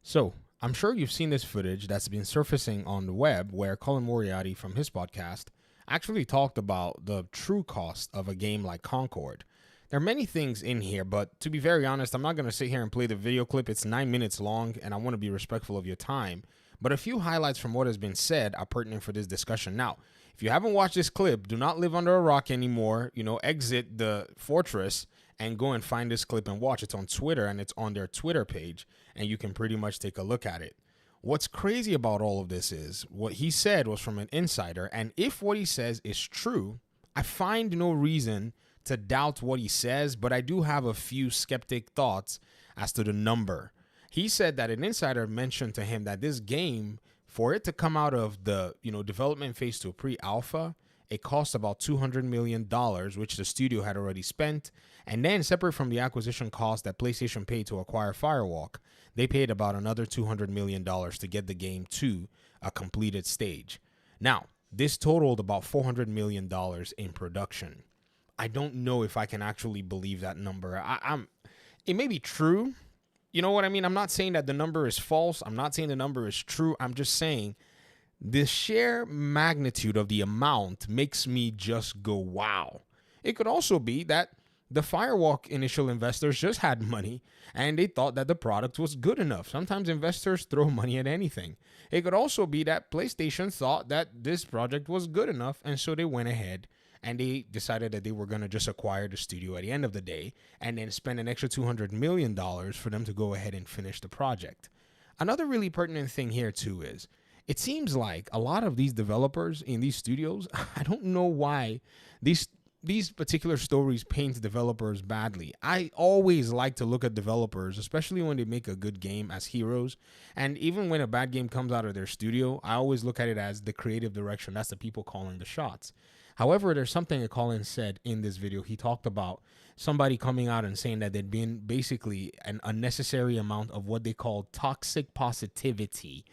So, I'm sure you've seen this footage that's been surfacing on the web where Colin Moriarty from his podcast actually talked about the true cost of a game like Concord. There are many things in here, but to be very honest, I'm not going to sit here and play the video clip. It's 9 minutes long, and I want to be respectful of your time. But a few highlights from what has been said are pertinent for this discussion. Now, if you haven't watched this clip, do not live under a rock anymore. Exit the fortress and go and find this clip and watch. It's on Twitter, and it's on their Twitter page, and you can pretty much take a look at it. What's crazy about all of this is what he said was from an insider, and if what he says is true, I find no reason to doubt what he says, but I do have a few skeptic thoughts as to the number. He said that an insider mentioned to him that this game, for it to come out of the development phase to a pre-alpha, it cost about $200 million, which the studio had already spent. And then, separate from the acquisition cost that PlayStation paid to acquire Firewalk, they paid about another $200 million to get the game to a completed stage. Now, this totaled about $400 million in production. I don't know if I can actually believe that number. It may be true. You know what I mean? I'm not saying that the number is false. I'm not saying the number is true. I'm just saying the sheer magnitude of the amount makes me just go, wow. It could also be that the Firewalk initial investors just had money and they thought that the product was good enough. Sometimes investors throw money at anything. It could also be that PlayStation thought that this project was good enough, and so they went ahead and they decided that they were going to just acquire the studio at the end of the day and then spend an extra $200 million for them to go ahead and finish the project. Another really pertinent thing here too is it seems like a lot of these developers in these studios, I don't know why these particular stories paint developers badly. I always like to look at developers, especially when they make a good game, as heroes. And even when a bad game comes out of their studio, I always look at it as the creative direction. That's the people calling the shots. However, there's something that Colin said in this video. He talked about somebody coming out and saying that there'd been basically an unnecessary amount of what they call toxic positivity,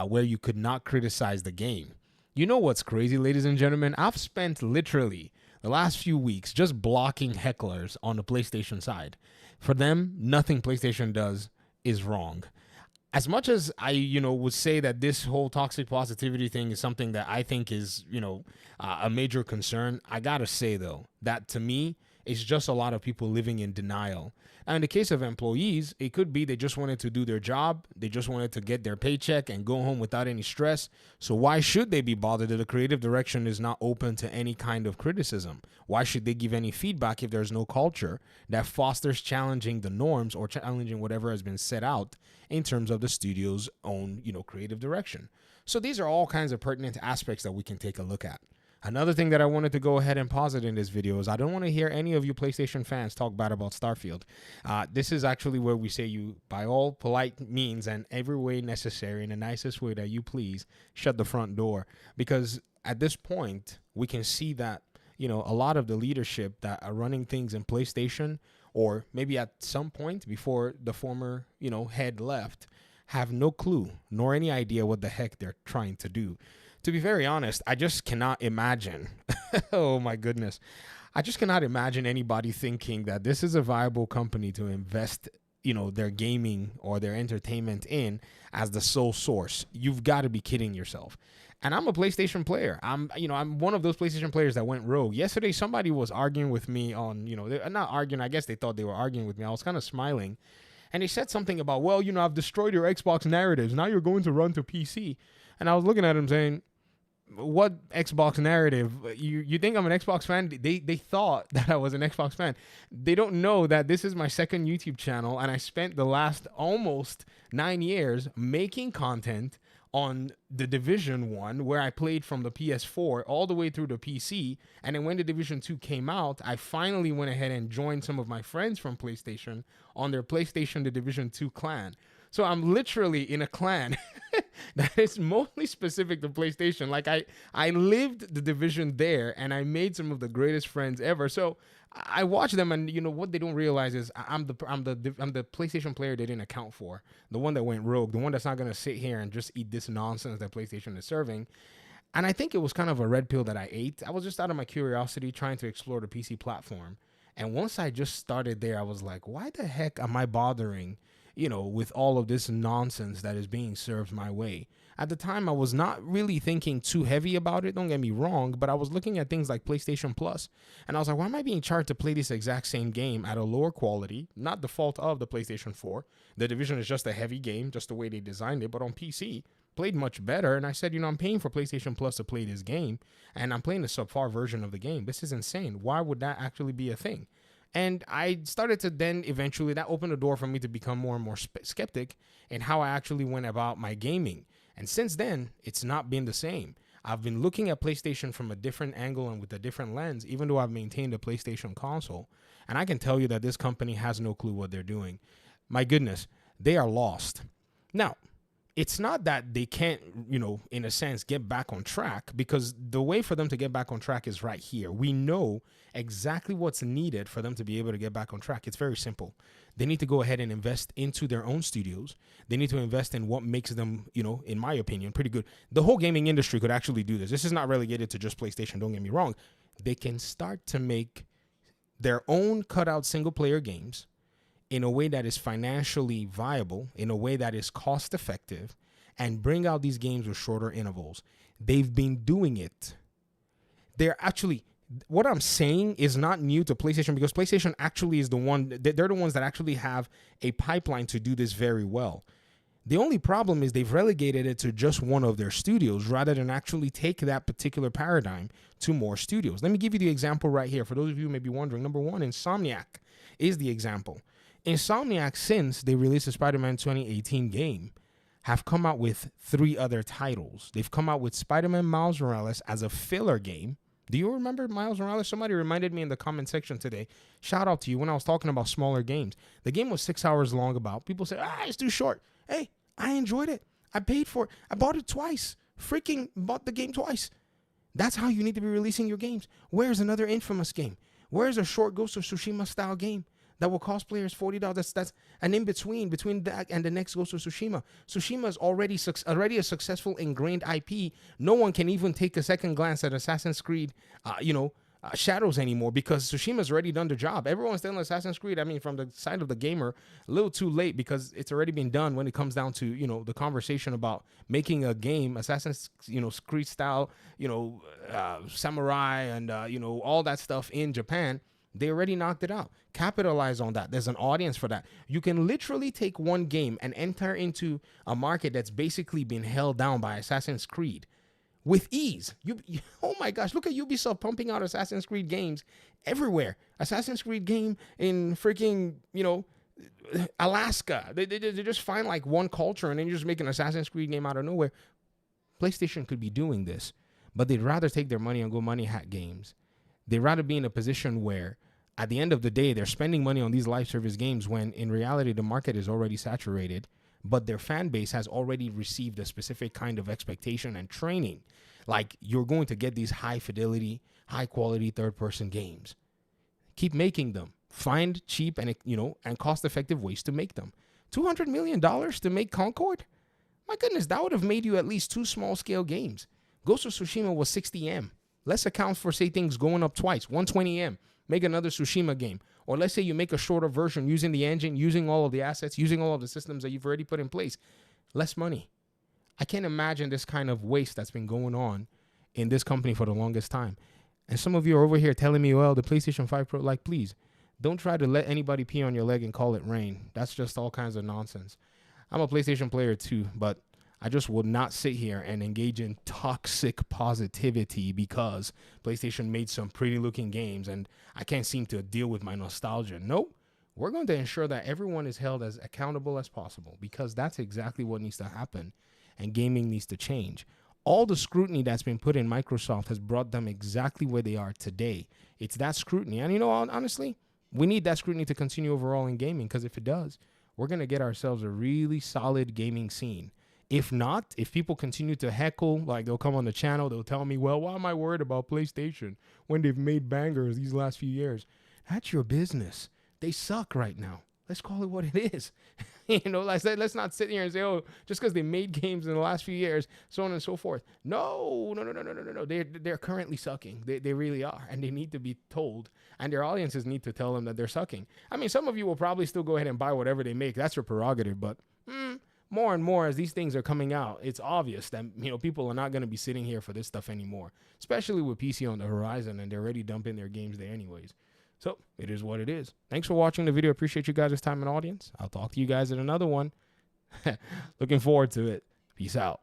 where you could not criticize the game. You know what's crazy, ladies and gentlemen? I've spent literally the last few weeks just blocking hecklers on the PlayStation side. For them, nothing PlayStation does is wrong. As much as I, would say that this whole toxic positivity thing is something that I think is, a major concern, I gotta say, though, that to me, it's just a lot of people living in denial. Now, in the case of employees, it could be they just wanted to do their job. They just wanted to get their paycheck and go home without any stress. So why should they be bothered if the creative direction is not open to any kind of criticism? Why should they give any feedback if there's no culture that fosters challenging the norms or challenging whatever has been set out in terms of the studio's own, creative direction? So these are all kinds of pertinent aspects that we can take a look at. Another thing that I wanted to go ahead and posit in this video is I don't want to hear any of you PlayStation fans talk bad about Starfield. This is actually where we say you, by all polite means and every way necessary, in the nicest way that you please, shut the front door. Because at this point, we can see that, a lot of the leadership that are running things in PlayStation, or maybe at some point before the former, head left, have no clue nor any idea what the heck they're trying to do. To be very honest, I just cannot imagine. Oh my goodness. I just cannot imagine anybody thinking that this is a viable company to invest, their gaming or their entertainment in as the sole source. You've got to be kidding yourself. And I'm a PlayStation player. I'm one of those PlayStation players that went rogue. Yesterday, somebody was arguing with me on, they're not arguing. I guess they thought they were arguing with me. I was kind of smiling. And they said something about, well, I've destroyed your Xbox narratives. Now you're going to run to PC. And I was looking at him saying, what Xbox narrative? You think I'm an Xbox fan? They thought that I was an Xbox fan. They don't know that this is my second YouTube channel, and I spent the last almost 9 years making content on the Division 1, where I played from the PS4 all the way through the PC. And then when the Division 2 came out, I finally went ahead and joined some of my friends from PlayStation on their PlayStation The Division 2 clan. So I'm literally in a clan that is mostly specific to PlayStation. Like I lived the Division there, and I made some of the greatest friends ever. So I watch them, and what they don't realize is I'm the PlayStation player they didn't account for, the one that went rogue, the one that's not gonna sit here and just eat this nonsense that PlayStation is serving. And I think it was kind of a red pill that I ate. I was just out of my curiosity trying to explore the PC platform, and once I just started there, I was like, why the heck am I bothering with all of this nonsense that is being served my way. At the time, I was not really thinking too heavy about it, don't get me wrong, but I was looking at things like PlayStation Plus, and I was like, why am I being charged to play this exact same game at a lower quality? Not the fault of the PlayStation 4. The Division is just a heavy game, just the way they designed it, but on PC, played much better. And I said, I'm paying for PlayStation Plus to play this game, and I'm playing a subpar version of the game. This is insane. Why would that actually be a thing? And I started to then eventually, that opened the door for me to become more and more skeptic in how I actually went about my gaming. And since then, it's not been the same. I've been looking at PlayStation from a different angle and with a different lens, even though I've maintained a PlayStation console. And I can tell you that this company has no clue what they're doing. My goodness, they are lost. Now, it's not that they can't, in a sense, get back on track, because the way for them to get back on track is right here. We know exactly what's needed for them to be able to get back on track. It's very simple. They need to go ahead and invest into their own studios. They need to invest in what makes them, in my opinion, pretty good. The whole gaming industry could actually do this. This is not relegated to just PlayStation, don't get me wrong. They can start to make their own cutout single-player games in a way that is financially viable, in a way that is cost effective, and bring out these games with shorter intervals. They've been doing it. What I'm saying is not new to PlayStation, because PlayStation actually is they're the ones that actually have a pipeline to do this very well. The only problem is they've relegated it to just one of their studios rather than actually take that particular paradigm to more studios. Let me give you the example right here. For those of you who may be wondering, number one, Insomniac is the example. Insomniac, since they released the Spider-Man 2018 game, have come out with 3 other titles. They've come out with Spider-Man Miles Morales as a filler game. Do you remember Miles Morales? Somebody reminded me in the comment section today. Shout out to you when I was talking about smaller games. The game was 6 hours long about. People say, it's too short. Hey, I enjoyed it. I paid for it. I bought it twice. Freaking bought the game twice. That's how you need to be releasing your games. Where's another Infamous game? Where's a short Ghost of Tsushima style game that will cost players $40? That's an in-between that and the next Ghost of Tsushima. Tsushima is already a successful ingrained IP. No one can even take a second glance at Assassin's Creed, Shadows anymore, because Tsushima's already done the job. Everyone's telling Assassin's Creed, from the side of the gamer, a little too late, because it's already been done when it comes down to, the conversation about making a game, Assassin's, Creed style, samurai and, all that stuff in Japan. They already knocked it out. Capitalize on that. There's an audience for that. You can literally take one game and enter into a market that's basically been held down by Assassin's Creed with ease. Oh my gosh, look at Ubisoft pumping out Assassin's Creed games everywhere. Assassin's Creed game in freaking, Alaska. They just find like one culture and then you just make an Assassin's Creed game out of nowhere. PlayStation could be doing this, but they'd rather take their money and go money hack games. They'd rather be in a position where at the end of the day, they're spending money on these live service games when in reality, the market is already saturated, but their fan base has already received a specific kind of expectation and training. Like, you're going to get these high fidelity, high quality third person games. Keep making them. Find cheap and cost effective ways to make them. $200 million to make Concord? My goodness, that would have made you at least 2 small scale games. Ghost of Tsushima was 60M. Let's account for, say, things going up twice, 120M. Make another Tsushima game. Or let's say you make a shorter version using the engine, using all of the assets, using all of the systems that you've already put in place. Less money. I can't imagine this kind of waste that's been going on in this company for the longest time. And some of you are over here telling me, well, the PlayStation 5 Pro, please, don't try to let anybody pee on your leg and call it rain. That's just all kinds of nonsense. I'm a PlayStation player too, but I just would not sit here and engage in toxic positivity because PlayStation made some pretty looking games and I can't seem to deal with my nostalgia. Nope. We're going to ensure that everyone is held as accountable as possible, because that's exactly what needs to happen, and gaming needs to change. All the scrutiny that's been put in Microsoft has brought them exactly where they are today. It's that scrutiny. And honestly, we need that scrutiny to continue overall in gaming, because if it does, we're going to get ourselves a really solid gaming scene. If not, if people continue to heckle, like they'll come on the channel, they'll tell me, well, why am I worried about PlayStation when they've made bangers these last few years? That's your business. They suck right now. Let's call it what it is. Let's not sit here and say, oh, just because they made games in the last few years, so on and so forth. No. They're currently sucking. They really are, and they need to be told, and their audiences need to tell them that they're sucking. I mean, some of you will probably still go ahead and buy whatever they make. That's your prerogative, but more and more as these things are coming out, it's obvious that people are not going to be sitting here for this stuff anymore, especially with PC on the horizon, and they're already dumping their games there anyways. So it is what it is. Thanks for watching the video. Appreciate you guys' time and audience. I'll talk to you guys in another one. Looking forward to it. Peace out.